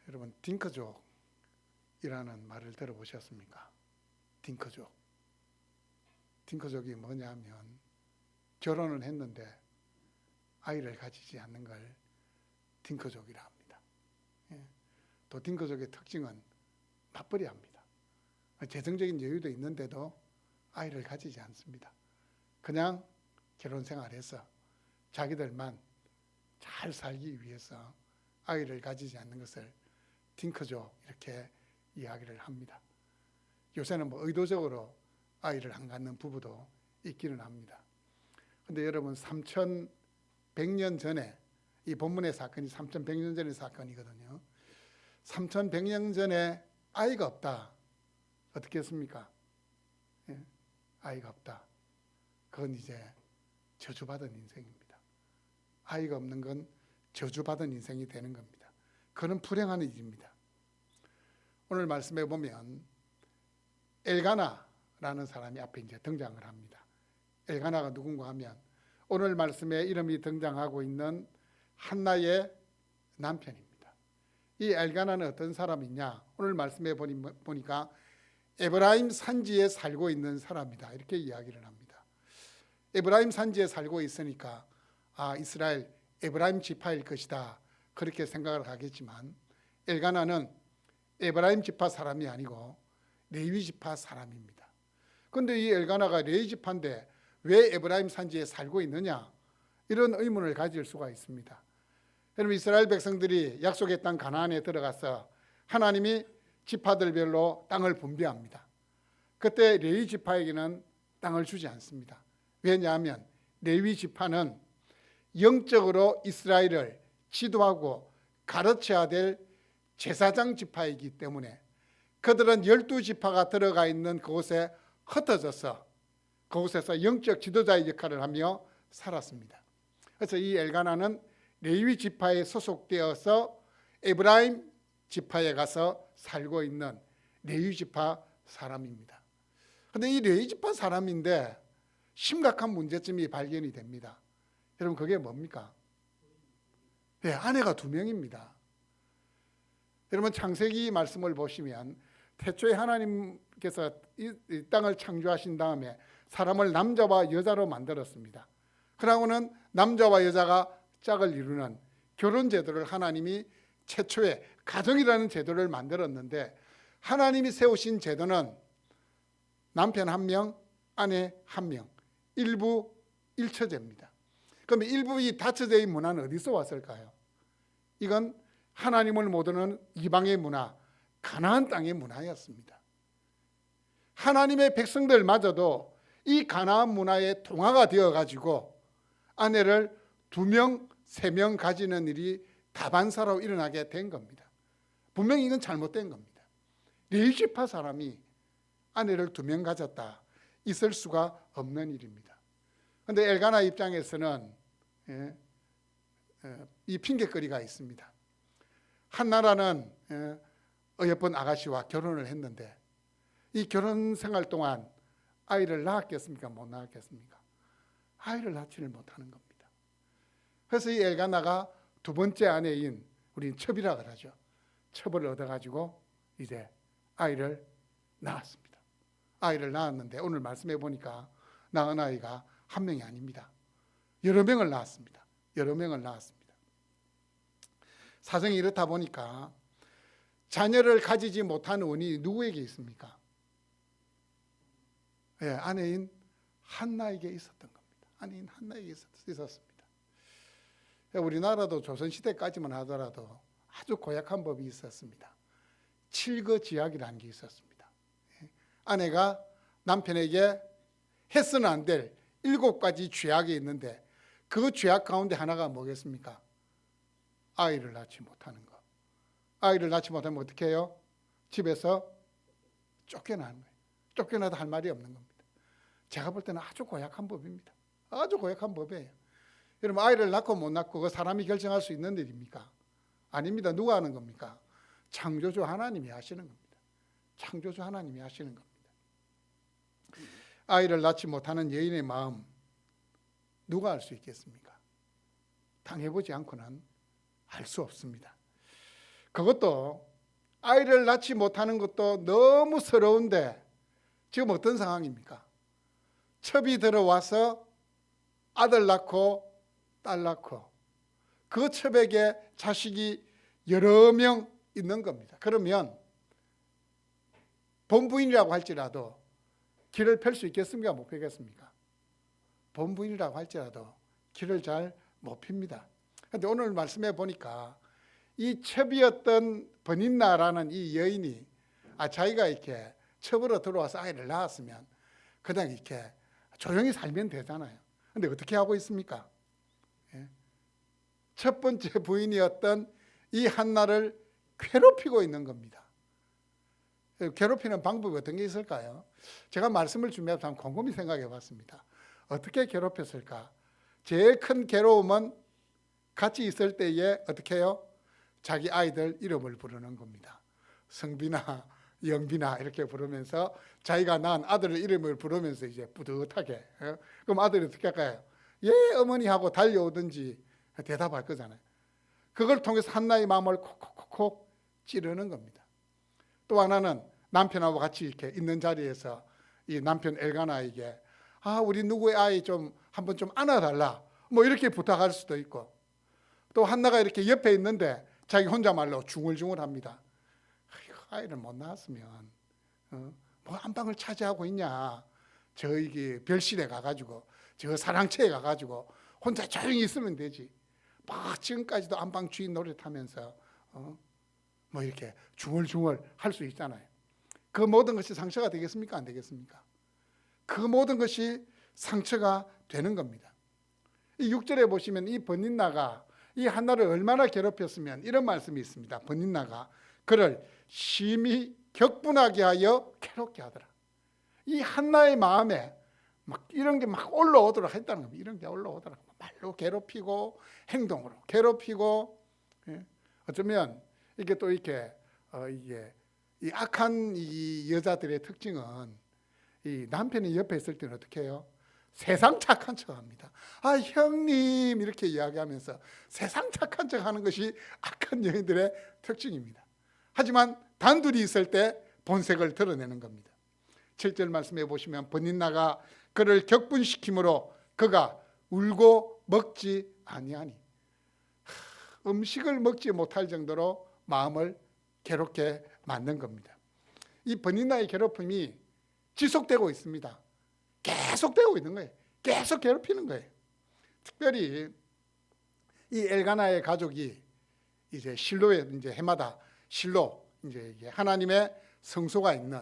여러분, 딩크족이라는 말을 들어보셨습니까? 딩크족. 딩크족이 뭐냐면 결혼을 했는데 아이를 가지지 않는 걸 딩크족이라 합니다. 또 딩크족의 특징은 맞벌이 합니다. 재정적인 여유도 있는데도 아이를 가지지 않습니다. 그냥 결혼 생활해서 자기들만 잘 살기 위해서 아이를 가지지 않는 것을 딩크족 이렇게 이야기를 합니다. 요새는 의도적으로 아이를 안 갖는 부부도 있기는 합니다. 그런데 여러분, 3100년 전에, 이 본문의 사건이 3100년 전의 사건이거든요. 3100년 전에 아이가 없다. 어떻게 했습니까? 아이가 없다. 그건 이제 저주받은 인생입니다. 아이가 없는 건 저주받은 인생이 되는 겁니다. 그는 불행한 일입니다. 오늘 말씀해 보면 엘가나라는 사람이 앞에 이제 등장을 합니다. 엘가나가 누군가 하면 오늘 말씀에 이름이 등장하고 있는 한나의 남편입니다. 이 엘가나는 어떤 사람이냐? 오늘 말씀에 보니까 에브라임 산지에 살고 있는 사람이다. 이렇게 이야기를 합니다. 에브라임 산지에 살고 있으니까 이스라엘 에브라임 지파일 것이다. 그렇게 생각을 하겠지만 엘가나는 에브라임 지파 사람이 아니고 레위 지파 사람입니다. 그런데 이 엘가나가 레위 지파인데 왜 에브라임 산지에 살고 있느냐? 이런 의문을 가질 수가 있습니다. 여러분, 이스라엘 백성들이 약속의 땅 가나안에 들어가서 하나님이 지파들별로 땅을 분배합니다. 그때 레위 지파에게는 땅을 주지 않습니다. 왜냐하면 레위 지파는 영적으로 이스라엘을 지도하고 가르쳐야 될 제사장 지파이기 때문에 그들은 12지파가 들어가 있는 그곳에 흩어져서 그곳에서 영적 지도자의 역할을 하며 살았습니다. 그래서 이 엘가나는 레위 지파에 소속되어서 에브라임 지파에 가서 살고 있는 레위 지파 사람입니다. 그런데 이 레위 지파 사람인데 심각한 문제점이 발견이 됩니다. 여러분, 그게 뭡니까? 아내가 2명입니다. 여러분, 창세기 말씀을 보시면 태초에 하나님께서 이 땅을 창조하신 다음에 사람을 남자와 여자로 만들었습니다. 그러고는 남자와 여자가 짝을 이루는 결혼 제도를 하나님이 최초에 가정이라는 제도를 만들었는데, 하나님이 세우신 제도는 남편 1명, 아내 1명, 일부 일처제입니다. 그러면 일부 이 다처제의 문화는 어디서 왔을까요? 이건 하나님을 모르는 이방의 문화, 가나안 땅의 문화였습니다. 하나님의 백성들마저도 이 가나안 문화에 동화가 되어가지고 아내를 2명, 3명 가지는 일이 다반사로 일어나게 된 겁니다. 분명히 이건 잘못된 겁니다. 레위 지파 사람이 아내를 2명 가졌다. 있을 수가 없는 일입니다. 그런데 엘가나 입장에서는 이 핑계거리가 있습니다. 한나라는 어여쁜 아가씨와 결혼을 했는데 이 결혼 생활 동안 아이를 낳았겠습니까? 못 낳았겠습니까? 아이를 낳지를 못하는 겁니다. 그래서 이 엘가나가 2번째 아내인 우리는 첩이라 그러죠. 첩을 얻어가지고 이제 아이를 낳았습니다. 아이를 낳았는데 오늘 말씀해 보니까 낳은 아이가 1명이 아닙니다. 여러 명을 낳았습니다. 여러 명을 낳았습니다. 사정이 이렇다 보니까 자녀를 가지지 못한 원인이 누구에게 있습니까? 아내인 한나에게 있었던 겁니다. 아내인 한나에게 있었습니다. 우리나라도 조선시대까지만 하더라도 아주 고약한 법이 있었습니다. 칠거지약이라는 게 있었습니다. 아내가 남편에게 해서는 안 될 7가지 죄악이 있는데 그 죄악 가운데 하나가 뭐겠습니까? 아이를 낳지 못하는 것. 아이를 낳지 못하면 어떻게 해요? 집에서 쫓겨나는 거예요. 쫓겨나도 할 말이 없는 겁니다. 제가 볼 때는 아주 고약한 법입니다. 아주 고약한 법이에요. 여러분, 아이를 낳고 못 낳고 그 사람이 결정할 수 있는 일입니까? 아닙니다. 누가 하는 겁니까? 창조주 하나님이 하시는 겁니다. 창조주 하나님이 하시는 겁니다. 아이를 낳지 못하는 여인의 마음 누가 알 수 있겠습니까? 당해보지 않고는 알 수 없습니다. 그것도 아이를 낳지 못하는 것도 너무 서러운데 지금 어떤 상황입니까? 첩이 들어와서 아들 낳고 딸 낳고 그 첩에게 자식이 여러 명 있는 겁니다. 그러면 본부인이라고 할지라도 길을 펼 수 있겠습니까? 못 펴겠습니까? 본부인이라고 할지라도 길을 잘 못 핍니다. 그런데 오늘 말씀해 보니까 이 첩이었던 버닌나라는 이 여인이 자기가 이렇게 첩으로 들어와서 아이를 낳았으면 그냥 이렇게 조용히 살면 되잖아요. 그런데 어떻게 하고 있습니까? 첫 번째 부인이었던 이 한나를 괴롭히고 있는 겁니다. 괴롭히는 방법이 어떤 게 있을까요? 제가 말씀을 준비해서 한번 곰곰이 생각해 봤습니다. 어떻게 괴롭혔을까? 제일 큰 괴로움은 같이 있을 때에 어떻게 해요? 자기 아이들 이름을 부르는 겁니다. 성빈아, 영빈아 이렇게 부르면서 자기가 낳은 아들의 이름을 부르면서 이제 뿌듯하게. 그럼 아들이 어떻게 할까요? 예 어머니 하고 달려오든지 대답할 거잖아요. 그걸 통해서 한나의 마음을 콕콕콕콕 찌르는 겁니다. 또 하나는 남편하고 같이 이렇게 있는 자리에서 이 남편 엘가나에게 우리 누구의 아이 좀 한번 좀 안아달라 뭐 이렇게 부탁할 수도 있고, 또 한나가 이렇게 옆에 있는데 자기 혼자말로 중얼중얼합니다. 아이를 못 낳았으면 뭐 안방을 차지하고 있냐, 저기 별실에 가가지고 저 사랑채에 가가지고 혼자 조용히 있으면 되지. 막 지금까지도 안방 주인 노릇하면서 뭐 이렇게 중얼중얼 할 수 있잖아요. 그 모든 것이 상처가 되겠습니까? 안 되겠습니까? 그 모든 것이 상처가 되는 겁니다. 이 6절에 보시면 이 버닌나가 이 한나를 얼마나 괴롭혔으면 이런 말씀이 있습니다. 버닌나가 그를 심히 격분하게 하여 괴롭게 하더라. 이 한나의 마음에 막 이런 게 막 올라오도록 했다는 겁니다. 이런 게 올라오더라고. 말로 괴롭히고 행동으로 괴롭히고. 어쩌면 이게 또 이렇게 이게 이 악한 이 여자들의 특징은 이 남편이 옆에 있을 때는 어떻게 해요? 세상 착한 척합니다. 형님 이렇게 이야기하면서 세상 착한 척하는 것이 악한 여인들의 특징입니다. 하지만 단둘이 있을 때 본색을 드러내는 겁니다. 7절 말씀해 보시면 버닌나가 그를 격분시키므로 그가 울고 먹지 아니하니. 음식을 먹지 못할 정도로 마음을 괴롭게 만든 겁니다. 이 버닌나의 괴롭힘이 지속되고 있습니다. 계속되고 있는 거예요. 계속 괴롭히는 거예요. 특별히 이 엘가나의 가족이 이제 실로에 이제 해마다 실로 이제 하나님의 성소가 있는,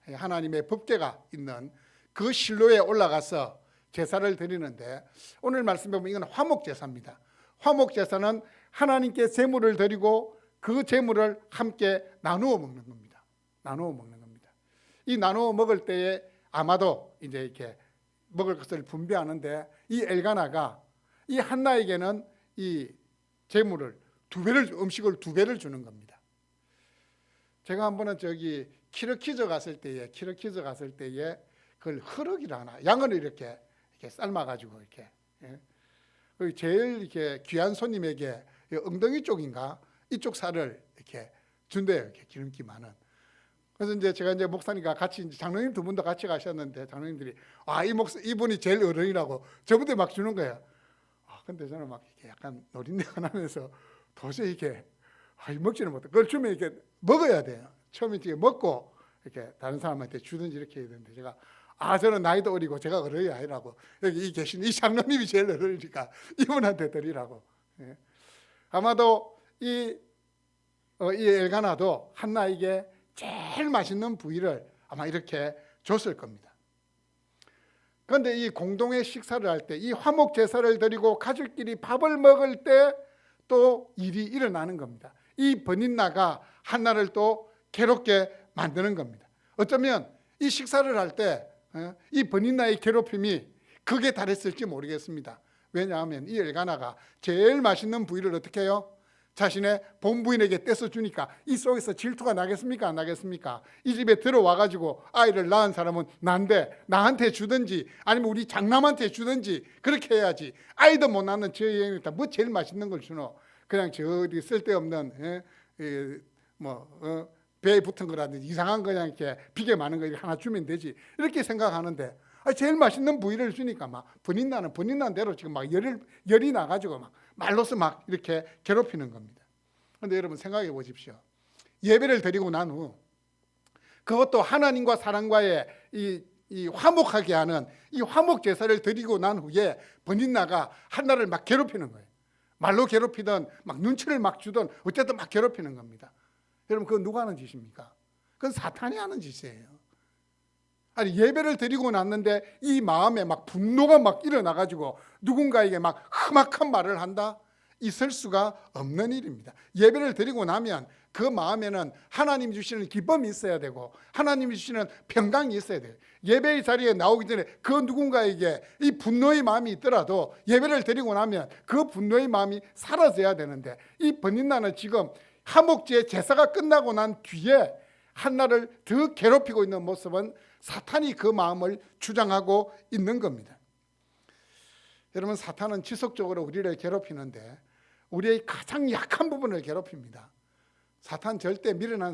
하나님의 법궤가 있는 그 실로에 올라가서 제사를 드리는데, 오늘 말씀 보면 이건 화목 제사입니다. 화목 제사는 하나님께 제물을 드리고 그 제물을 함께 나누어 먹는 겁니다. 나누어 먹는 겁니다. 이 나누어 먹을 때에 아마도 이제 이렇게 먹을 것을 분배하는데 이 엘가나가 이 한나에게는 이 제물을 음식을 두 배를 주는 겁니다. 제가 한 번은 저기 키르키즈 갔을 때에 그걸 흐럭이라 하나, 양을 이렇게 삶아가지고 이렇게 제일 이렇게 귀한 손님에게 엉덩이 쪽인가 이쪽 살을 이렇게 준대요. 이렇게 기름기 많은. 그래서 이제 제가 이제 목사님과 같이 이제 장로님 두 분도 같이 가셨는데 장로님들이 이분이 제일 어른이라고 저분들 막 주는 거예요. 근데 저는 막 이렇게 약간 노린내가 나면서 도저히 이렇게 먹지는 못해. 그걸 주면 이렇게 먹어야 돼요. 처음에 이렇게 먹고 이렇게 다른 사람한테 주든지 이렇게 해야 되는데 제가 저는 나이도 어리고 제가 어른이 아니라고, 여기 계신 이 장로님이 제일 어른이니까 이분한테 드리라고. 아마도 이 엘가나도 한나에게 제일 맛있는 부위를 아마 이렇게 줬을 겁니다. 그런데 이 공동의 식사를 할 때, 이 화목 제사를 드리고 가족끼리 밥을 먹을 때 또 일이 일어나는 겁니다. 이 버닌나가 한나를 또 괴롭게 만드는 겁니다. 어쩌면 이 식사를 할 때 이 버닌나의 괴롭힘이 극에 달했을지 모르겠습니다. 왜냐하면 이 엘가나가 제일 맛있는 부위를 어떻게 해요? 자신의 본부인에게 떼서 주니까 이 속에서 질투가 나겠습니까? 안 나겠습니까? 이 집에 들어와가지고 아이를 낳은 사람은 난데 나한테 주든지 아니면 우리 장남한테 주든지 그렇게 해야지. 아이도 못 낳는 저 여인한테 뭐 제일 맛있는 걸 주노? 그냥 저 어디 쓸데없는 배에 붙은 거라든지 이상한 그냥 이렇게 비계 많은 거 하나 주면 되지 이렇게 생각하는데 제일 맛있는 부위를 주니까 막 분인나는 대로 지금 막 열이 나가지고 막 말로서 막 이렇게 괴롭히는 겁니다. 그런데 여러분 생각해 보십시오. 예배를 드리고 난 후 그것도 하나님과 사람과의 이 화목하게 하는 이 화목 제사를 드리고 난 후에 번인나가 한나를 막 괴롭히는 거예요. 말로 괴롭히든 막 눈치를 막 주든 어쨌든 막 괴롭히는 겁니다. 여러분 그건 누가 하는 짓입니까? 그건 사탄이 하는 짓이에요. 아니 예배를 드리고 났는데 이 마음에 막 분노가 막 일어나가지고 누군가에게 막 험악한 말을 한다? 있을 수가 없는 일입니다. 예배를 드리고 나면 그 마음에는 하나님 주시는 기쁨이 있어야 되고 하나님 주시는 평강이 있어야 돼요. 예배의 자리에 나오기 전에 그 누군가에게 이 분노의 마음이 있더라도 예배를 드리고 나면 그 분노의 마음이 사라져야 되는데 이 번인나는 지금 화목제 제사가 끝나고 난 뒤에 한나를 더 괴롭히고 있는 모습은 사탄이 그 마음을 주장하고 있는 겁니다. 여러분 사탄은 지속적으로 우리를 괴롭히는데 우리의 가장 약한 부분을 괴롭힙니다. 사탄 절대 미련한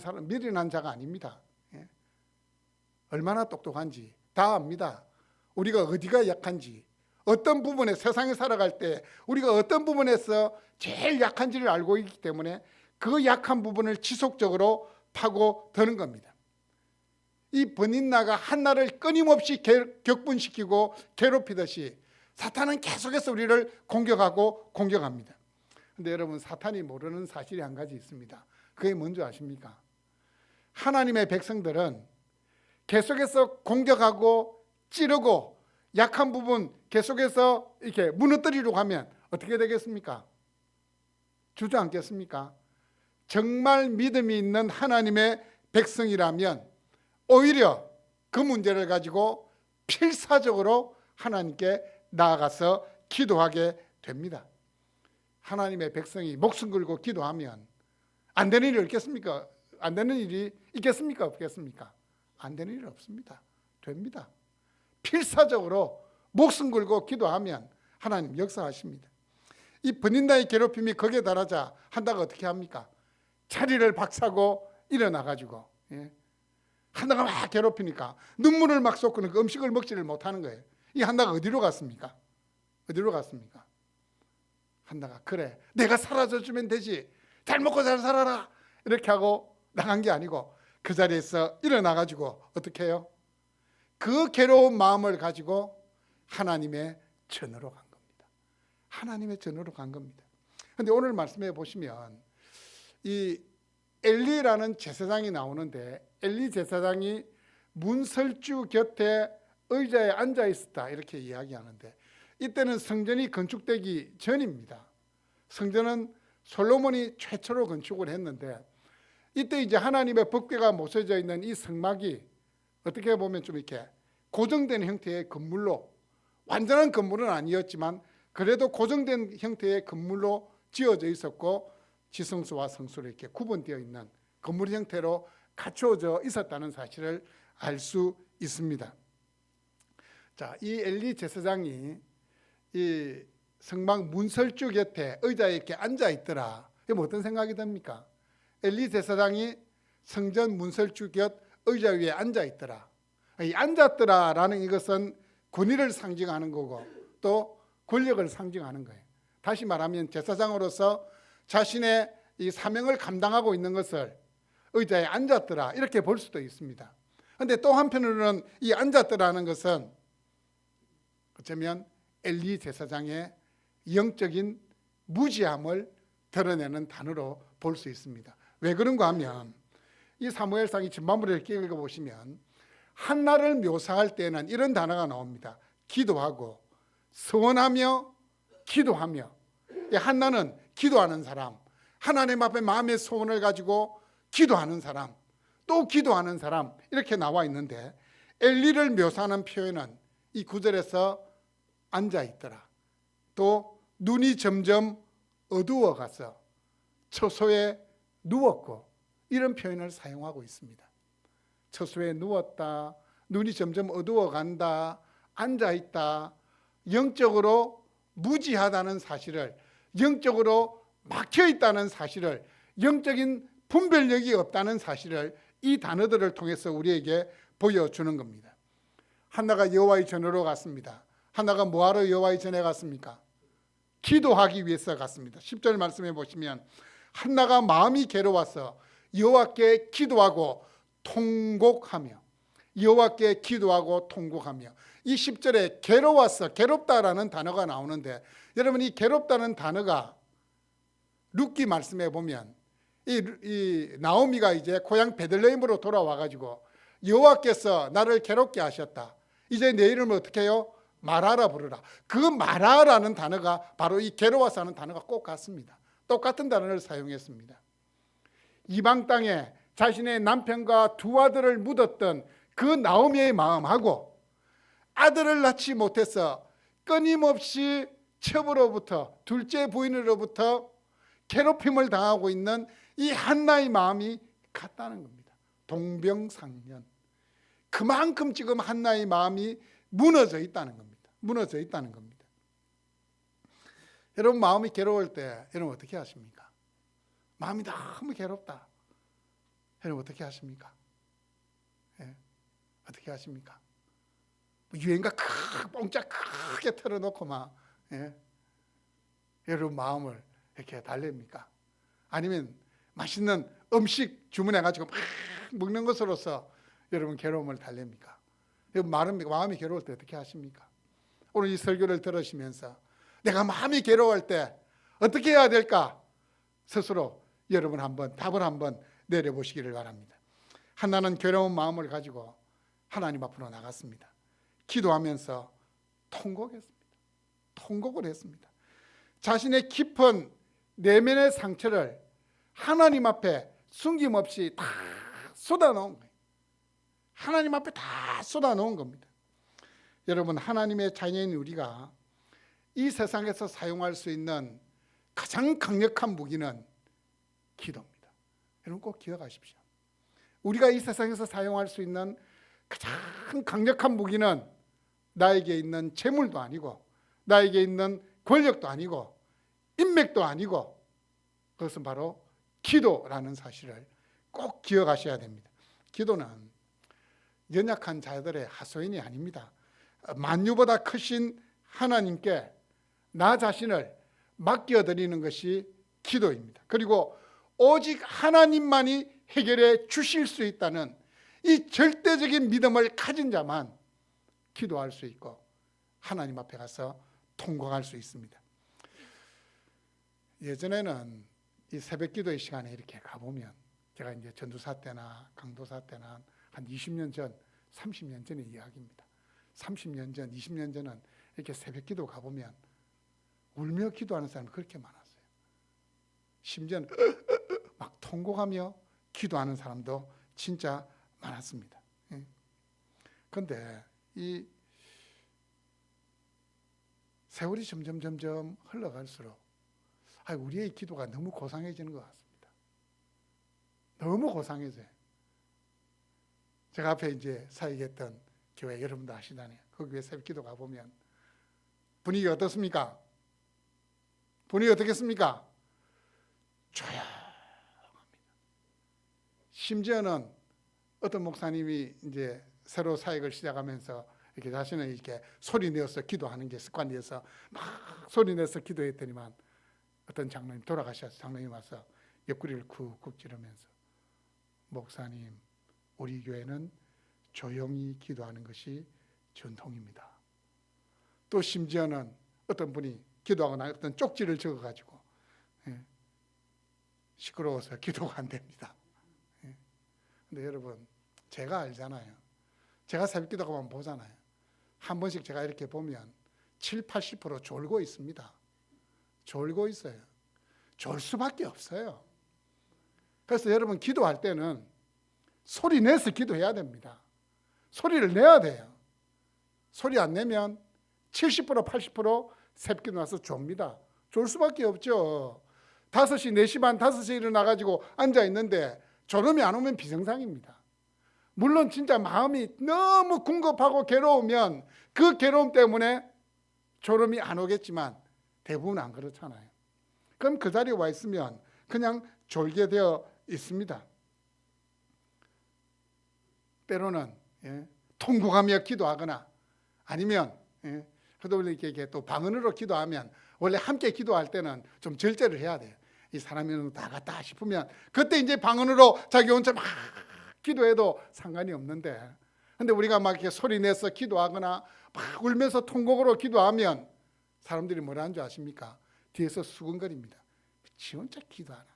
자가 아닙니다. 얼마나 똑똑한지 다 압니다. 우리가 어디가 약한지, 어떤 부분에 세상에 살아갈 때 우리가 어떤 부분에서 제일 약한지를 알고 있기 때문에 그 약한 부분을 지속적으로 파고 드는 겁니다. 이 번인나가 한나를 끊임없이 격분시키고 괴롭히듯이 사탄은 계속해서 우리를 공격합니다. 그런데 여러분 사탄이 모르는 사실이 한 가지 있습니다. 그게 뭔지 아십니까? 하나님의 백성들은 계속해서 공격하고 찌르고 약한 부분 계속해서 이렇게 무너뜨리려고 하면 어떻게 되겠습니까? 주저앉겠습니까? 정말 믿음이 있는 하나님의 백성이라면 오히려 그 문제를 가지고 필사적으로 하나님께 나아가서 기도하게 됩니다. 하나님의 백성이 목숨 걸고 기도하면 안 되는 일이 있겠습니까? 안 되는 일이 있겠습니까? 없겠습니까? 안 되는 일이 없습니다. 됩니다. 필사적으로 목숨 걸고 기도하면 하나님 역사하십니다. 이 번인나의 괴롭힘이 거기에 달하자 한나가 어떻게 합니까? 자리를 박차고 일어나가지고 한나가 막 괴롭히니까 눈물을 막 쏟고는 그 음식을 먹지를 못하는 거예요. 이 한나가 어디로 갔습니까? 한나가 그래 내가 사라져주면 되지 잘 먹고 잘 살아라 이렇게 하고 나간 게 아니고 그 자리에서 일어나가지고 어떻게 해요? 그 괴로운 마음을 가지고 하나님의 전으로 간 겁니다. 하나님의 전으로 간 겁니다. 그런데 오늘 말씀해 보시면 이 엘리라는 제사장이 나오는데 엘리 제사장이 문설주 곁에 의자에 앉아 있었다 이렇게 이야기하는데 이때는 성전이 건축되기 전입니다. 성전은 솔로몬이 최초로 건축을 했는데 이때 이제 하나님의 법궤가 모셔져 있는 이 성막이 어떻게 보면 좀 이렇게 고정된 형태의 건물로 완전한 건물은 아니었지만 그래도 고정된 형태의 건물로 지어져 있었고 지성소와 성소로 이렇게 구분되어 있는 건물 형태로 갖추어져 있었다는 사실을 알 수 있습니다. 자, 이 엘리 제사장이 이 성막 문설주 곁에 의자에 이렇게 앉아 있더라. 그럼 어떤 생각이 듭니까? 엘리 제사장이 성전 문설주 곁 의자 위에 앉아 있더라. 이 앉았더라라는 이것은 권위를 상징하는 거고 또 권력을 상징하는 거예요. 다시 말하면 제사장으로서 자신의 이 사명을 감당하고 있는 것을 의자에 앉았더라 이렇게 볼 수도 있습니다. 그런데 또 한편으로는 이 앉았더라는 것은 어쩌면 엘리 제사장의 영적인 무지함을 드러내는 단어로 볼 수 있습니다. 왜 그런가 하면 이 사무엘상 이 전반부를 이렇게 읽어보시면 한나를 묘사할 때는 이런 단어가 나옵니다. 기도하고 서원하며 기도하며. 한나는 기도하는 사람, 하나님 앞에 마음의 소원을 가지고 기도하는 사람, 또 기도하는 사람 이렇게 나와 있는데 엘리를 묘사하는 표현은 이 9절에서 앉아있더라. 또 눈이 점점 어두워가서 처소에 누웠고 이런 표현을 사용하고 있습니다. 처소에 누웠다, 눈이 점점 어두워간다, 앉아있다, 영적으로 무지하다는 사실을, 영적으로 막혀있다는 사실을 영적인 분별력이 없다는 사실을 이 단어들을 통해서 우리에게 보여주는 겁니다. 한나가 여호와의 전으로 갔습니다. 한나가 뭐하러 여호와의 전에 갔습니까? 기도하기 위해서 갔습니다. 10절 말씀해 보시면 한나가 마음이 괴로워서 여호와께 기도하고 통곡하며, 여호와께 기도하고 통곡하며, 이 10절에 괴로워서, 괴롭다라는 단어가 나오는데, 여러분 이 괴롭다는 단어가 룻기 말씀해 보면 이 나오미가 이제 고향 베들레헴으로 돌아와 가지고 여호와께서 나를 괴롭게 하셨다, 이제 내 이름을 어떻게 해요? 마라라 부르라. 그 마라라는 단어가 바로 이 괴로워서 하는 단어가 꼭 같습니다. 똑같은 단어를 사용했습니다. 이방 땅에 자신의 남편과 두 아들을 묻었던 그 나오미의 마음하고, 아들을 낳지 못해서 끊임없이 첩으로부터, 둘째 부인으로부터 괴롭힘을 당하고 있는 이 한나의 마음이 같다는 겁니다. 동병상련. 그만큼 지금 한나의 마음이 무너져 있다는 겁니다. 무너져 있다는 겁니다. 여러분 마음이 괴로울 때 여러분 어떻게 하십니까? 마음이 너무 괴롭다. 여러분 어떻게 하십니까? 예? 어떻게 하십니까? 유행가 뽕짝 크게 틀어놓고 막, 예? 여러분 마음을 이렇게 달랩니까? 아니면 맛있는 음식 주문해가지고 막 먹는 것으로서 여러분 괴로움을 달랩니까? 여러분 마음이 괴로울 때 어떻게 하십니까? 오늘 이 설교를 들으시면서 내가 마음이 괴로울 때 어떻게 해야 될까? 스스로 여러분 한번 답을 한번 내려보시기를 바랍니다. 한나는 괴로운 마음을 가지고 하나님 앞으로 나갔습니다. 기도하면서 통곡했습니다. 통곡을 했습니다. 자신의 깊은 내면의 상처를 하나님 앞에 숨김없이 다 쏟아놓은 거예요. 하나님 앞에 다 쏟아놓은 겁니다. 여러분 하나님의 자녀인 우리가 이 세상에서 사용할 수 있는 가장 강력한 무기는 기도입니다. 여러분 꼭 기억하십시오. 우리가 이 세상에서 사용할 수 있는 가장 강력한 무기는 나에게 있는 재물도 아니고, 나에게 있는 권력도 아니고, 인맥도 아니고, 그것은 바로 기도라는 사실을 꼭 기억하셔야 됩니다. 기도는 연약한 자들의 하소연이 아닙니다. 만유보다 크신 하나님께 나 자신을 맡겨드리는 것이 기도입니다. 그리고 오직 하나님만이 해결해 주실 수 있다는 이 절대적인 믿음을 가진 자만 기도할 수 있고 하나님 앞에 가서 통곡할 수 있습니다. 예전에는 이 새벽 기도의 시간에 이렇게 가보면, 제가 이제 전도사 때나 강도사 때나 한 20년 전, 30년 전의 이야기입니다. 30년 전, 20년 전은 이렇게 새벽 기도 가보면 울며 기도하는 사람이 그렇게 많았어요. 심지어는 막 통곡하며 기도하는 사람도 진짜 많았습니다. 그런데 이 세월이 점점 흘러갈수록 우리의 기도가 너무 고상해지는 것 같습니다. 너무 고상해져요. 제가 앞에 이제 사역했던 교회 여러분도 아시다네요. 거기 왜 새벽 기도 가보면 분위기 어떻습니까? 분위기 어떻겠습니까? 조용합니다. 심지어는 어떤 목사님이 이제 새로 사역을 시작하면서 이렇게 자신을 이렇게 소리 내어서 기도하는 게 습관이어서 막 소리 내서 기도했더니만 어떤 장로님 돌아가셔서 장로님 와서 옆구리를 쿡쿡 찌르면서, 목사님, 우리 교회는 조용히 기도하는 것이 전통입니다. 또 심지어는 어떤 분이 기도하거나 어떤 쪽지를 적어가지고 시끄러워서 기도가 안 됩니다. 근데 여러분 제가 알잖아요. 제가 새벽 기도하면 보잖아요. 한 번씩 제가 이렇게 보면 70-80% 졸고 있습니다. 졸고 있어요. 졸 수밖에 없어요. 그래서 여러분 기도할 때는 소리 내서 기도해야 됩니다. 소리를 내야 돼요. 소리 안 내면 70% 80% 새벽 기도 나서 졸입니다. 졸 수밖에 없죠. 5시, 4시 반, 5시에 일어나가지고 앉아있는데 졸음이 안 오면 비정상입니다. 물론 진짜 마음이 너무 궁급하고 괴로우면 그 괴로움 때문에 졸음이 안 오겠지만 대부분 안 그렇잖아요. 그럼 그 자리에 와 있으면 그냥 졸게 되어 있습니다. 때로는 통곡하며 기도하거나 아니면 이렇게 또 방언으로 기도하면 원래 함께 기도할 때는 좀 절제를 해야 돼요. 이 사람이 나갔다 싶으면 그때 이제 방언으로 자기 혼자 막 기도해도 상관이 없는데, 근데 우리가 막 이렇게 소리 내서 기도하거나 막 울면서 통곡으로 기도하면 사람들이 뭐라는 줄 아십니까? 뒤에서 수근거립니다. 지 혼자 기도하나?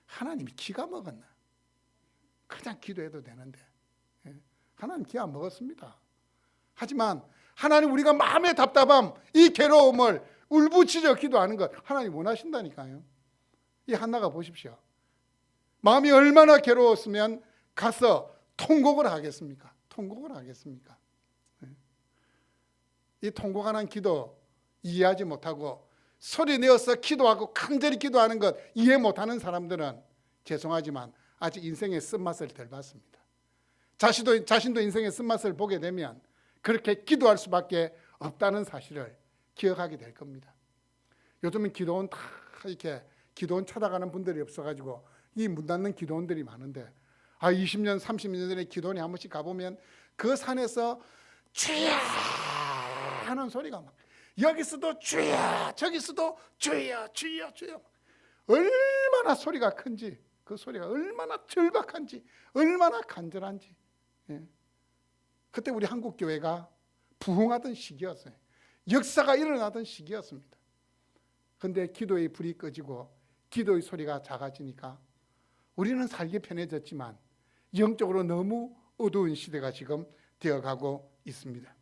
하나님이 기가 먹었나? 그냥 기도해도 되는데. 하나님 기가 먹었습니다. 하지만 하나님, 우리가 마음의 답답함, 이 괴로움을 울부짖어 기도하는 것 하나님 원하신다니까요. 이 한나가 보십시오. 마음이 얼마나 괴로웠으면 가서 통곡을 하겠습니까? 통곡을 하겠습니까? 이 통곡하는 기도 이해하지 못하고 소리 내어서 기도하고 간절히 기도하는 것 이해 못하는 사람들은 죄송하지만 아직 인생의 쓴맛을 덜 봤습니다. 자신도 인생의 쓴맛을 보게 되면 그렇게 기도할 수밖에 없다는 사실을 기억하게 될 겁니다. 요즘은 기도원 다 이렇게 기도원 찾아가는 분들이 없어가지고 이 문 닫는 기도원들이 많은데, 20년 30년 전에 기도원에 한 번씩 가보면 그 산에서 주야 하는 소리가 막, 여기서도 주야 저기서도 주야 주야 주야, 얼마나 소리가 큰지, 그 소리가 얼마나 절박한지, 얼마나 간절한지. 그때 우리 한국 교회가 부흥하던 시기였어요. 역사가 일어나던 시기였습니다. 그런데 기도의 불이 꺼지고 기도의 소리가 작아지니까 우리는 살기 편해졌지만 영적으로 너무 어두운 시대가 지금 되어가고 있습니다.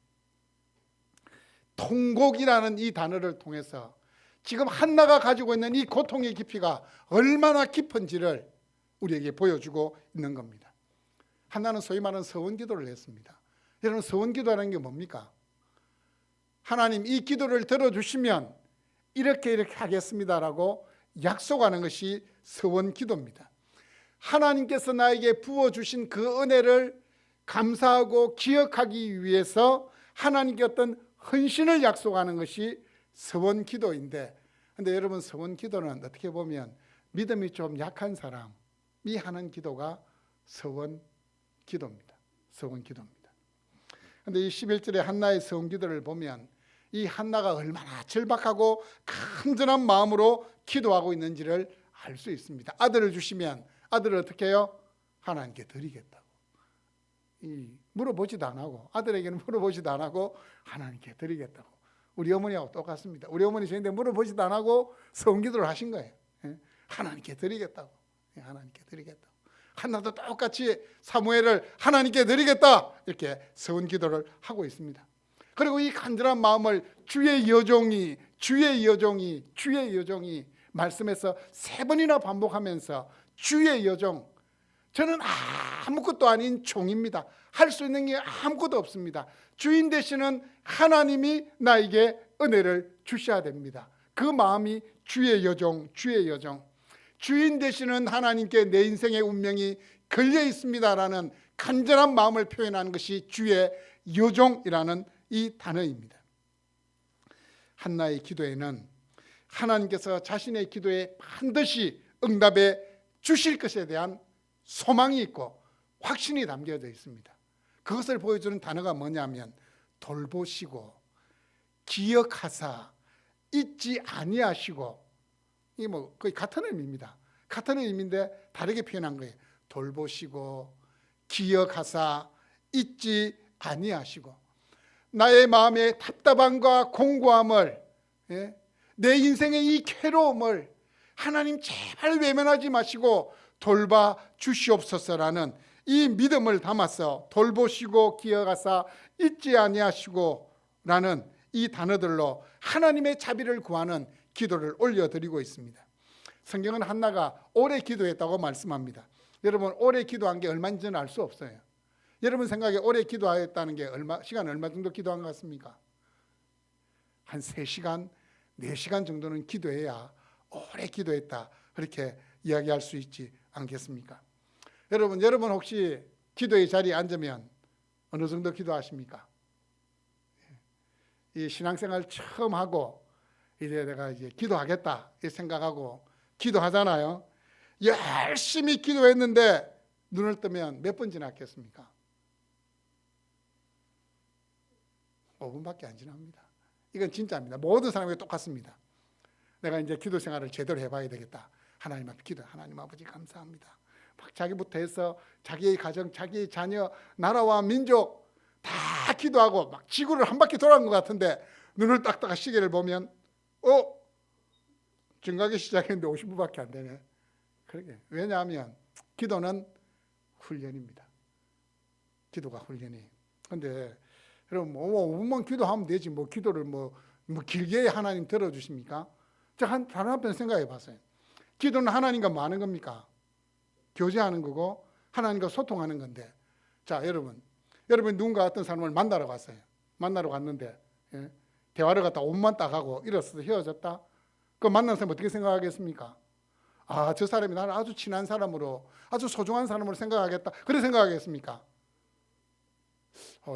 통곡이라는 이 단어를 통해서 지금 한나가 가지고 있는 이 고통의 깊이가 얼마나 깊은지를 우리에게 보여주고 있는 겁니다. 한나는 소위 말하는 서원기도를 했습니다. 여러분, 서원기도라는 게 뭡니까? 하나님, 이 기도를 들어주시면 이렇게 하겠습니다라고 약속하는 것이 서원기도입니다. 하나님께서 나에게 부어주신 그 은혜를 감사하고 기억하기 위해서 하나님께 어떤 헌신을 약속하는 것이 서원기도인데, 근데 여러분, 서원기도는 어떻게 보면 믿음이 좀 약한 사람이 하는 기도가 서원기도입니다. 서원기도입니다. 근데 이 11절의 한나의 서원기도를 보면 이 한나가 얼마나 절박하고 간절한 마음으로 기도하고 있는지를 알 수 있습니다. 아들을 주시면 아들을 어떻게 해요? 하나님께 드리겠다고. 물어보지도 안 하고, 아들에게는 물어보지도 안 하고 하나님께 드리겠다고. 우리 어머니하고 똑같습니다. 우리 어머니 저희한테 물어보지도 안 하고 서원기도를 하신 거예요. 하나님께 드리겠다고. 하나님께 드리겠다고. 한나도 똑같이 사무엘을 하나님께 드리겠다 이렇게 서원기도를 하고 있습니다. 그리고 이 간절한 마음을 주의 여종이 말씀에서 3번이나 반복하면서 주의 여종, 저는 아무것도 아닌 종입니다. 할 수 있는 게 아무것도 없습니다. 주인 되시는 하나님이 나에게 은혜를 주셔야 됩니다. 그 마음이 주의 여종. 주인 되시는 하나님께 내 인생의 운명이 걸려 있습니다라는 간절한 마음을 표현하는 것이 주의 여종이라는 이 단어입니다. 한나의 기도에는 하나님께서 자신의 기도에 반드시 응답해 주실 것에 대한 소망이 있고 확신이 담겨져 있습니다. 그것을 보여주는 단어가 뭐냐면 돌보시고 기억하사 잊지 아니하시고, 이 거의 같은 의미입니다. 같은 의미인데 다르게 표현한 거예요. 돌보시고 기억하사 잊지 아니하시고, 나의 마음의 답답함과 공고함을, 내 인생의 이 괴로움을 하나님 제발 외면하지 마시고 돌봐 주시옵소서라는 이 믿음을 담아서 돌보시고 기억하사 잊지 아니하시고 라는 이 단어들로 하나님의 자비를 구하는 기도를 올려드리고 있습니다. 성경은 한나가 오래 기도했다고 말씀합니다. 여러분, 오래 기도한 게 얼마인지는 알 수 없어요. 여러분 생각에 오래 기도하였다는 게 시간 얼마 정도 기도한 것 같습니까? 한 3시간, 4시간 정도는 기도해야 오래 기도했다, 그렇게 이야기할 수 있지 않겠습니까? 여러분 혹시 기도의 자리에 앉으면 어느 정도 기도하십니까? 이 신앙생활 처음 하고 이제 내가 기도하겠다 이 생각하고 기도하잖아요. 열심히 기도했는데 눈을 뜨면 몇 번 지났겠습니까? 5분밖에 안 지납니다. 이건 진짜입니다. 모든 사람이 똑같습니다. 내가 이제 기도 생활을 제대로 해봐야 되겠다. 하나님 앞에 기도, 하나님 아버지 감사합니다. 막 자기부터 해서 자기의 가정, 자기의 자녀, 나라와 민족 다 기도하고 막 지구를 한 바퀴 돌아간 것 같은데 눈을 딱 뜨고 시계를 보면 증가하기 시작했는데 50분밖에 안 되네. 그러게. 왜냐하면 기도는 훈련입니다. 기도가 훈련이에요. 근데 그럼 5분만 기도하면 되지 뭐 기도를 뭐 길게 하나님 들어주십니까? 자, 다른 한편 생각해 봤어요. 기도는 하나님과 뭐 하는 겁니까? 교제하는 거고 하나님과 소통하는 건데, 자 여러분 누군가 어떤 사람을 만나러 갔어요. 만나러 갔는데 대화를 갖다 5분만 딱 하고 일어서서 헤어졌다. 그 만난 사람 어떻게 생각하겠습니까? 아, 저 사람이 나를 아주 친한 사람으로, 아주 소중한 사람으로 생각하겠다. 그래 생각하겠습니까?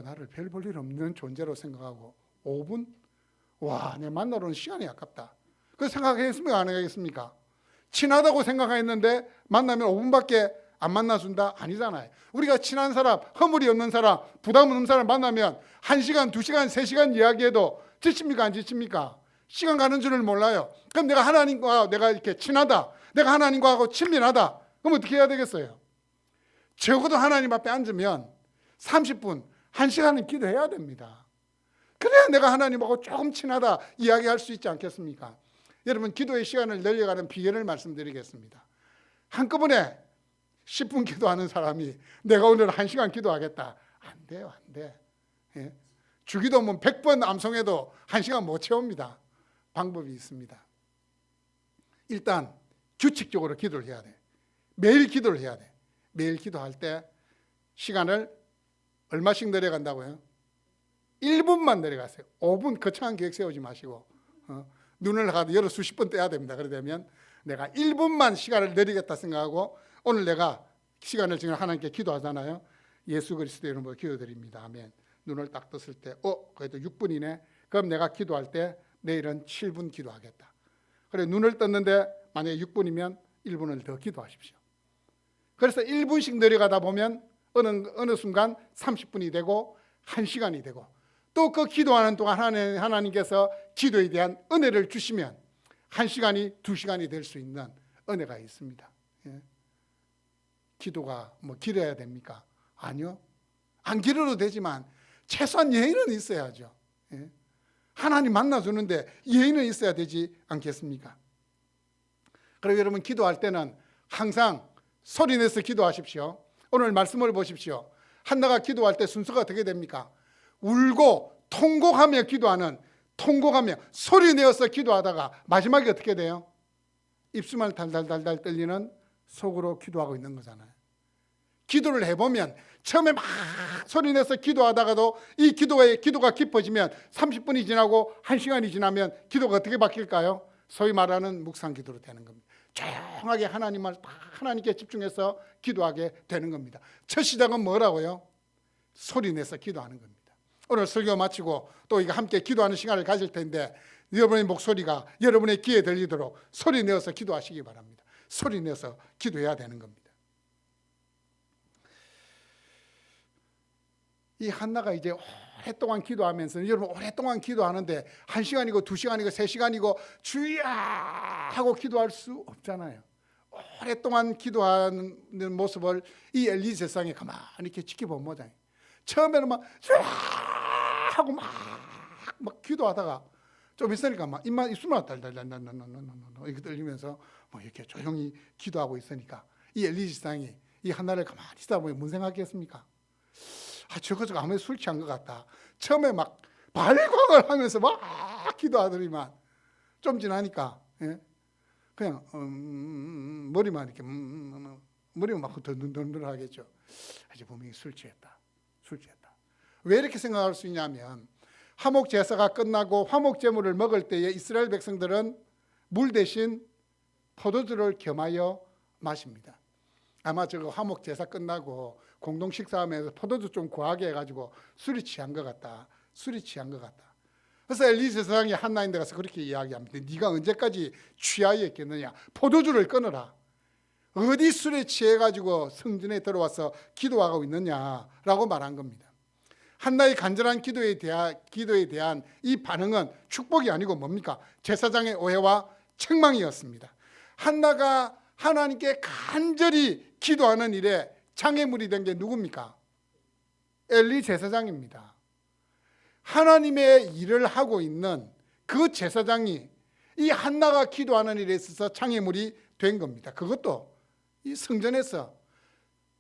나를 별 볼 일 없는 존재로 생각하고 5분? 와, 내 만나러 온 시간이 아깝다. 그 생각하겠습니까? 안 하겠습니까? 친하다고 생각했는데 만나면 5분밖에 안 만나준다? 아니잖아요. 우리가 친한 사람, 허물이 없는 사람, 부담 없는 사람 만나면 1시간, 2시간, 3시간 이야기해도 지칩니까? 안 지칩니까? 시간 가는 줄을 몰라요. 그럼 내가 하나님과 내가 이렇게 친하다, 내가 하나님과 하고 친밀하다, 그럼 어떻게 해야 되겠어요? 적어도 하나님 앞에 앉으면 30분, 1시간은 기도해야 됩니다. 그래야 내가 하나님하고 조금 친하다 이야기할 수 있지 않겠습니까? 여러분, 기도의 시간을 늘려가는 비결을 말씀드리겠습니다. 한꺼번에 10분 기도하는 사람이 내가 오늘 1시간 기도하겠다. 안 돼요, 안 돼. 예? 주기도문 100번 암송해도 1시간 못 채웁니다. 방법이 있습니다. 일단 규칙적으로 기도를 해야 돼. 매일 기도를 해야 돼. 매일 기도할 때 시간을 얼마씩 내려간다고요? 1분만 내려가세요. 5분 거창한 계획 세우지 마시고 눈을 가도 여러 수십 번 떼야 됩니다. 그러려면 내가 1분만 시간을 내리겠다 생각하고 오늘 내가 시간을 지금 하나님께 기도하잖아요. 예수 그리스도 이름으로 기도드립니다. 아멘. 눈을 딱 떴을 때 그래도 6분이네. 그럼 내가 기도할 때 내일은 7분 기도하겠다. 그래, 눈을 떴는데 만약에 6분이면 1분을 더 기도하십시오. 그래서 1분씩 내려가다 보면 어느 순간 30분이 되고 1시간이 되고 또 그 기도하는 동안 하나님께서 기도에 대한 은혜를 주시면 1시간이 2시간이 될 수 있는 은혜가 있습니다. 예. 기도가 뭐 길어야 됩니까? 아니요. 안 길어도 되지만 최소한 예의는 있어야죠. 예. 하나님 만나주는데 예의는 있어야 되지 않겠습니까? 그리고 여러분, 기도할 때는 항상 소리내서 기도하십시오. 오늘 말씀을 보십시오. 한나가 기도할 때 순서가 어떻게 됩니까? 울고 통곡하며 기도하는, 통곡하며 소리내어서 기도하다가 마지막에 어떻게 돼요? 입술만 달달달달 떨리는 속으로 기도하고 있는 거잖아요. 기도를 해보면 처음에 막 소리내서 기도하다가도 이 기도가 깊어지면 30분이 지나고 1시간이 지나면 기도가 어떻게 바뀔까요? 소위 말하는 묵상 기도로 되는 겁니다. 조용하게 하나님께 집중해서 기도하게 되는 겁니다. 첫 시작은 뭐라고요? 소리내서 기도하는 겁니다. 오늘 설교 마치고 또 이거 함께 기도하는 시간을 가질 텐데 여러분의 목소리가 여러분의 귀에 들리도록 소리내어서 기도하시기 바랍니다. 소리내서 기도해야 되는 겁니다. 이 한나가 이제 오랫동안 기도하면서, 여러분 오랫동안 기도하는데 1시간이고 2시간이고 3시간이고 주야 하고 기도할 수 없잖아요. 오랫동안 기도하는 모습을 이 엘리 세상에 가만히 이렇게 지켜본 모양이에요. 처음에는 막 주야 하고 막 기도하다가 좀 있으니까 막 입술만 달달달달달 이렇게 떨리면서 뭐 이렇게 조용히 기도하고 있으니까 이 엘리 세상이 이 한나를 가만히 있다 보면 뭔 생각했습니까? 저거 아무래도 술 취한 것 같다. 처음에 막 발광을 하면서 막 기도하더니만 좀 지나니까 그냥 머리만 이렇게 머리만 막 덜덜덜하겠죠. 이제 분명히 술 취했다. 왜 이렇게 생각할 수 있냐면 화목 제사가 끝나고 화목 제물을 먹을 때에 이스라엘 백성들은 물 대신 포도주를 겸하여 마십니다. 아마 저거 화목 제사 끝나고 공동 식사하면서 포도주 좀 과하게 해가지고 술이 취한 것 같다. 그래서 엘리 제사장이 한나인데 가서 그렇게 이야기합니다. 네가 언제까지 취하여 있겠느냐? 포도주를 끊어라. 어디 술에 취해가지고 성전에 들어와서 기도하고 있느냐라고 말한 겁니다. 한나의 간절한 기도에 대한 이 반응은 축복이 아니고 뭡니까? 제사장의 오해와 책망이었습니다. 한나가 하나님께 간절히 기도하는 일에 장애물이 된 게 누굽니까? 엘리 제사장입니다. 하나님의 일을 하고 있는 그 제사장이 이 한나가 기도하는 일에 있어서 장애물이 된 겁니다. 그것도 이 성전에서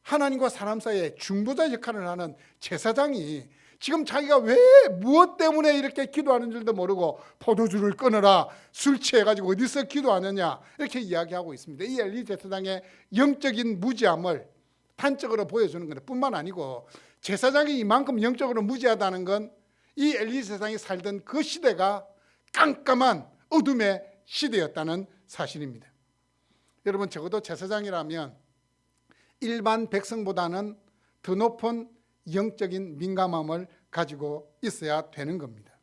하나님과 사람 사이에 중보자 역할을 하는 제사장이 지금 자기가 왜 무엇 때문에 이렇게 기도하는 줄도 모르고 포도주를 끊어라, 술 취해가지고 어디서 기도하느냐 이렇게 이야기하고 있습니다. 이 엘리 제사장의 영적인 무지함을 단적으로 보여주는 것 뿐만 아니고 제사장이 이만큼 영적으로 무지하다는 건 이 엘리 제사장이 살던 그 시대가 깜깜한 어둠의 시대였다는 사실입니다. 여러분, 적어도 제사장이라면 일반 백성보다는 더 높은 영적인 민감함을 가지고 있어야 되는 겁니다.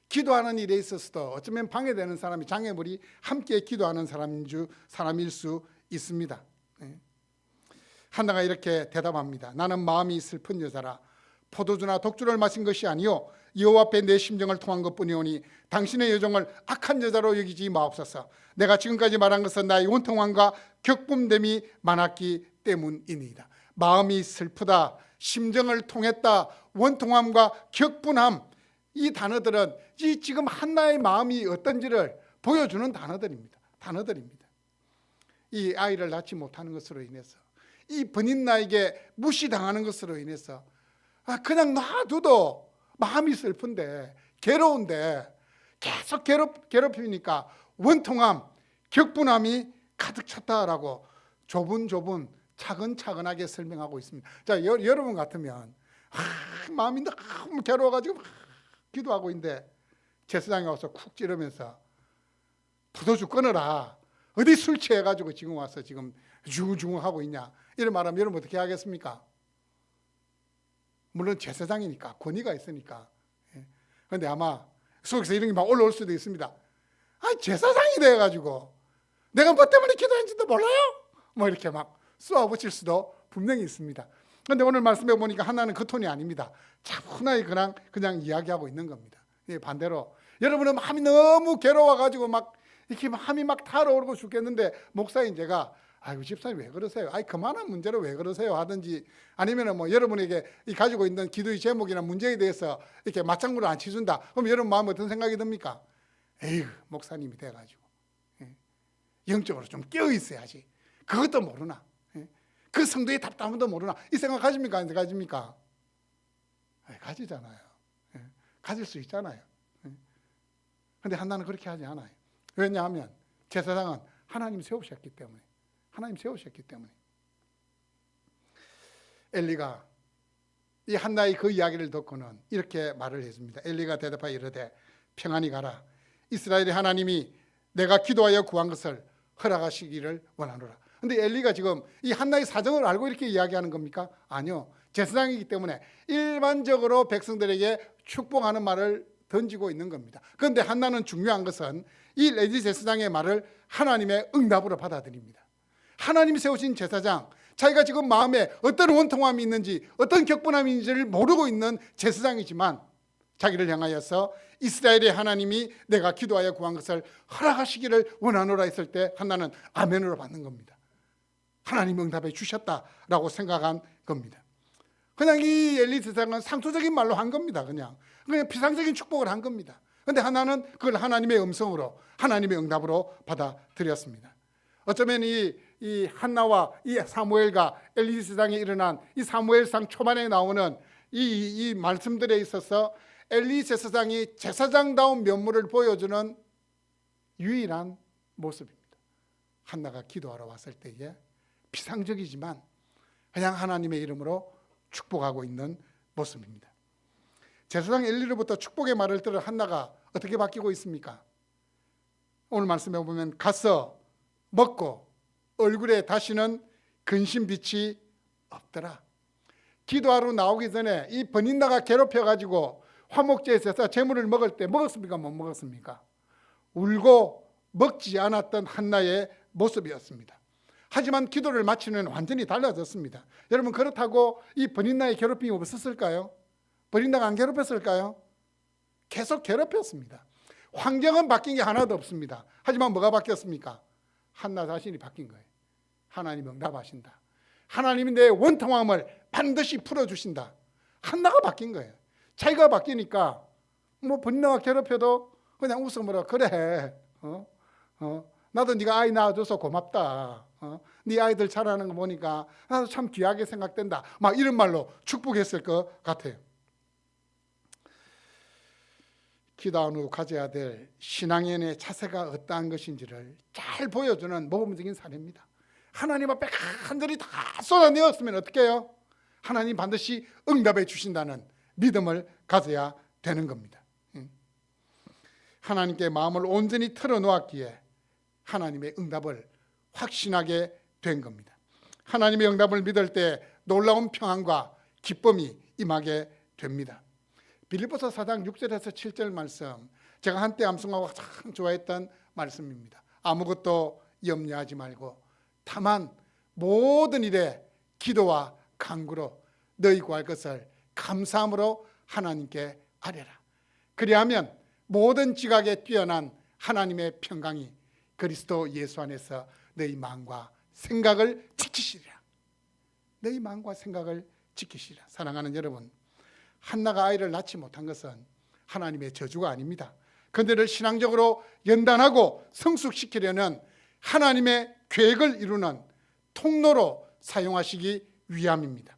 기도하는 일에 있어서도 어쩌면 방해되는 사람이 장애물이 함께 기도하는 사람일 수 있습니다. 한나가 이렇게 대답합니다. 나는 마음이 슬픈 여자라. 포도주나 독주를 마신 것이 아니요 여호와 앞에 내 심정을 통한 것뿐이오니 당신의 여종을 악한 여자로 여기지 마옵소서. 내가 지금까지 말한 것은 나의 원통함과 격분됨이 많았기 때문이니이다. 마음이 슬프다, 심정을 통했다, 원통함과 격분함, 이 단어들은 이 지금 한나의 마음이 어떤지를 보여주는 단어들입니다. 이 아이를 낳지 못하는 것으로 인해서, 이 번인나에게 무시당하는 것으로 인해서 그냥 놔둬도 마음이 슬픈데, 괴로운데 계속 괴롭히니까 원통함, 격분함이 가득 찼다라고 조분 차근차근하게 설명하고 있습니다. 자, 여러분 같으면 마음이 너무 괴로워가지고 기도하고 있는데 제사장이 와서 쿡 찌르면서 포도주 끊어라, 어디 술 취해가지고 지금 와서 지금 중하고 있냐, 이런 말하면 여러분 어떻게 하겠습니까? 물론 제사장이니까 권위가 있으니까. 그런데 아마 속에서 이런 게 막 올라올 수도 있습니다. 제사장이 돼가지고 내가 뭐 때문에 기도했는지도 몰라요? 뭐 이렇게 막 쏘아붙일 수도 분명히 있습니다. 그런데 오늘 말씀해 보니까 하나는 그 톤이 아닙니다. 차분하게 그냥 이야기하고 있는 겁니다. 반대로 여러분은 마음이 너무 괴로워가지고 막 이렇게 마음이 막 타오르고 죽겠는데 목사인 제가 아이고 집사님 왜 그러세요? 그만한 문제로 왜 그러세요? 하든지, 아니면 뭐 여러분에게 가지고 있는 기도의 제목이나 문제에 대해서 이렇게 맞장구를 안 치준다. 그럼 여러분 마음에 어떤 생각이 듭니까? 에휴, 목사님이 돼가지고 영적으로 좀 깨어 있어야지. 그것도 모르나? 그 성도의 답답함도 모르나? 이 생각 가집니까? 안 가집니까? 가지잖아요. 가질 수 있잖아요. 그런데 한나는 그렇게 하지 않아요. 왜냐하면 제사장은 하나님 세우셨기 때문에. 엘리가 이 한나의 그 이야기를 듣고는 이렇게 말을 했습니다. 엘리가 대답하여 이르되 평안히 가라. 이스라엘의 하나님이 내가 기도하여 구한 것을 허락하시기를 원하노라. 그런데 엘리가 지금 이 한나의 사정을 알고 이렇게 이야기하는 겁니까? 아니요. 제사장이기 때문에 일반적으로 백성들에게 축복하는 말을 던지고 있는 겁니다. 그런데 한나는 중요한 것은 이 엘리 제사장의 말을 하나님의 응답으로 받아들입니다. 하나님이 세우신 제사장, 자기가 지금 마음에 어떤 원통함이 있는지, 어떤 격분함이 있는지를 모르고 있는 제사장이지만 자기를 향하여서 이스라엘의 하나님이 내가 기도하여 구한 것을 허락하시기를 원하노라 했을 때 한나는 아멘으로 받는 겁니다. 하나님 응답해 주셨다라고 생각한 겁니다. 그냥 이 엘리 제사장은 상투적인 말로 한 겁니다. 그냥 비상적인 축복을 한 겁니다. 그런데 하나는 그걸 하나님의 음성으로, 하나님의 응답으로 받아들였습니다. 어쩌면 이 한나와 이 사무엘과 엘리 제사장이 일어난 이 사무엘상 초반에 나오는 이 말씀들에 있어서 엘리 제사장이 제사장다운 면모를 보여주는 유일한 모습입니다. 한나가 기도하러 왔을 때에 비상적이지만 그냥 하나님의 이름으로 축복하고 있는 모습입니다. 제사장 엘리로부터 축복의 말을 들은 한나가 어떻게 바뀌고 있습니까? 오늘 말씀해 보면 가서 먹고 얼굴에 다시는 근심빛이 없더라. 기도하러 나오기 전에 이 번인나가 괴롭혀가지고 화목제에서 제물을 먹을 때 먹었습니까? 못 먹었습니까? 울고 먹지 않았던 한나의 모습이었습니다. 하지만 기도를 마치는 완전히 달라졌습니다. 여러분, 그렇다고 이 버린나의 괴롭힘이 없었을까요? 버린나가 안 괴롭혔을까요? 계속 괴롭혔습니다. 환경은 바뀐 게 하나도 없습니다. 하지만 뭐가 바뀌었습니까? 한나 자신이 바뀐 거예요. 하나님 응답하신다. 하나님이 내 원통함을 반드시 풀어주신다. 한나가 바뀐 거예요. 자기가 바뀌니까 뭐 버린나가 괴롭혀도 그냥 웃으므로 그래. 나도 네가 아이 낳아줘서 고맙다. 네 아이들 자라는 거 보니까 나도 참 귀하게 생각된다. 막 이런 말로 축복했을 것 같아요. 기도한 후 가져야 될 신앙인의 자세가 어떠한 것인지를 잘 보여주는 모범적인 사례입니다. 하나님 앞에 간절히 다 쏟아내었으면 어떻게 해요? 하나님 반드시 응답해 주신다는 믿음을 가져야 되는 겁니다. 하나님께 마음을 온전히 털어놓았기에 하나님의 응답을 확신하게 된 겁니다. 하나님의 응답을 믿을 때 놀라운 평안과 기쁨이 임하게 됩니다. 빌립보서 4장 6절에서 7절 말씀, 제가 한때 암송하고 참 좋아했던 말씀입니다. 아무것도 염려하지 말고 다만 모든 일에 기도와 간구로 너희 구할 것을 감사함으로 하나님께 아뢰라. 그리하면 모든 지각에 뛰어난 하나님의 평강이 그리스도 예수 안에서 너희 마음과 생각을 지키시리라. 너희 마음과 생각을 지키시리라. 사랑하는 여러분, 한나가 아이를 낳지 못한 것은 하나님의 저주가 아닙니다. 그들을 신앙적으로 연단하고 성숙시키려는 하나님의 계획을 이루는 통로로 사용하시기 위함입니다.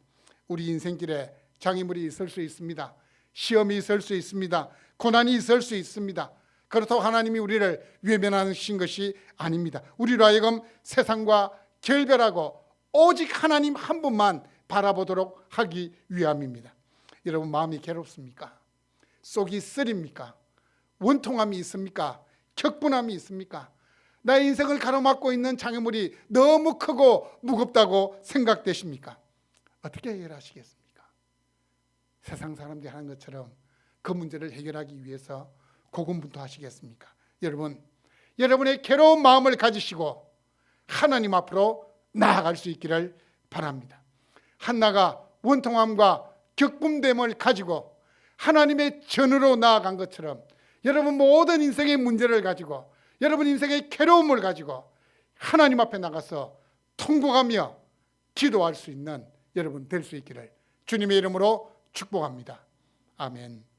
우리 인생길에 장애물이 있을 수 있습니다. 시험이 있을 수 있습니다. 고난이 있을 수 있습니다. 그렇다고 하나님이 우리를 외면하신 것이 아닙니다. 우리로 하여금 세상과 결별하고 오직 하나님 한 분만 바라보도록 하기 위함입니다. 여러분, 마음이 괴롭습니까? 속이 쓰립니까? 원통함이 있습니까? 격분함이 있습니까? 나의 인생을 가로막고 있는 장애물이 너무 크고 무겁다고 생각되십니까? 어떻게 해결하시겠습니까? 세상 사람들이 하는 것처럼 그 문제를 해결하기 위해서 고군분투하시겠습니까? 여러분, 여러분의 괴로운 마음을 가지시고 하나님 앞으로 나아갈 수 있기를 바랍니다. 한나가 원통함과 격분됨을 가지고 하나님의 전으로 나아간 것처럼 여러분 모든 인생의 문제를 가지고 여러분 인생의 괴로움을 가지고 하나님 앞에 나가서 통곡하며 기도할 수 있는 여러분 될 수 있기를 주님의 이름으로 축복합니다. 아멘.